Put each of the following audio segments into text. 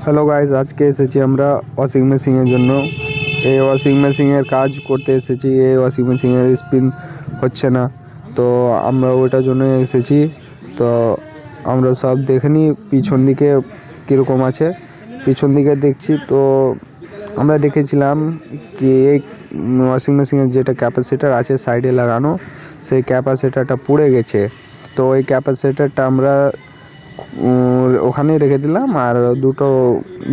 Hello guys, আজকে এসেছি আমরা ওয়াশিং মেশিনের জন্য। এই ওয়াশিং মেশিনের কাজ করতে এসেছি। এই ওয়াশিং মেশিনের স্পিন হচ্ছে না, তো আমরা ওইটার জন্য এসেছি। তো আমরা সব দেখে নিই পিছন দিকে কীরকম আছে। পিছন দিকে দেখছি তো আমরা দেখেছিলাম কি এই ওয়াশিং মেশিনের যেটা ক্যাপাসিটার আছে সাইডে লাগানো, সেই ক্যাপাসিটারটা পুড়ে গেছে। তো ওই ক্যাপাসিটারটা আমরা ওখানেই রেখে দিলাম, আর দুটো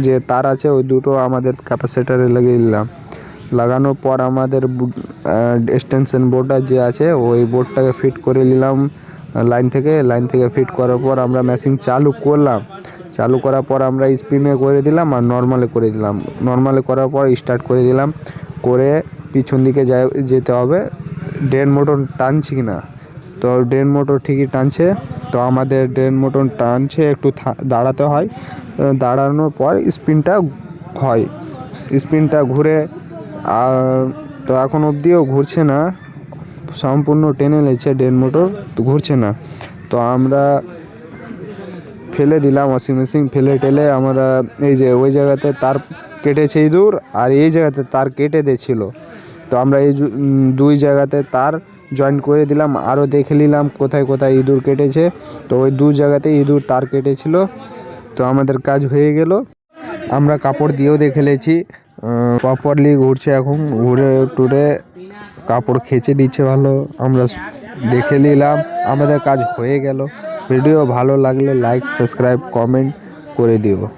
যে তার আছে ওই দুটো আমাদের ক্যাপাসিটারে লাগিয়ে দিলাম। লাগানোর পর আমাদের এক্সটেনশন বোর্ডটা যে আছে ওই বোর্ডটাকে ফিট করে নিলাম লাইন থেকে ফিট করার পর আমরা মেশিন চালু করলাম। চালু করার পর আমরা স্পিনে করে দিলাম আর নর্মালে করে দিলাম। নর্মালে করার পর স্টার্ট করে দিলাম, করে পিছন দিকে যেতে হবে ড্রেন মোটর টানছি কি না। তো ড্রেন মোটর ঠিকই টানছে। তো আমাদের ড্রেন মোটর টানছে, একটু দাঁড়াতে হয়। দাঁড়ানোর পর স্পিনটা ঘুরে। তো এখন অবধিও ঘুরছে না, সম্পূর্ণ টেনে নিয়েছে ড্রেন মোটর, তো ঘুরছে না। তো আমরা ফেলে দিলাম ওয়াশিং মেশিন, ফেলে টেলে আমরা এই যে ওই জায়গাতে তার কেটেছে ইঁদুর, আর এই জায়গাতে তার কেটে দিয়েছিল। তো আমরা এই দুই জায়গাতে তার জয়েন করে দিলাম, আরও দেখে নিলাম কোথায় কোথায় ইঁদুর কেটেছে। তো ওই দু জায়গাতে ইঁদুর তার কেটেছিল। তো আমাদের কাজ হয়ে গেল। আমরা কাপড় দিয়েও দেখে নিয়েছি, প্রপারলি ঘুরছে। এখন ঘুরে টুরে কাপড় খেঁচে দিচ্ছে ভালো, আমরা দেখে নিলাম। আমাদের কাজ হয়ে গেল। ভিডিও ভালো লাগলে লাইক, সাবস্ক্রাইব, কমেন্ট করে দিও।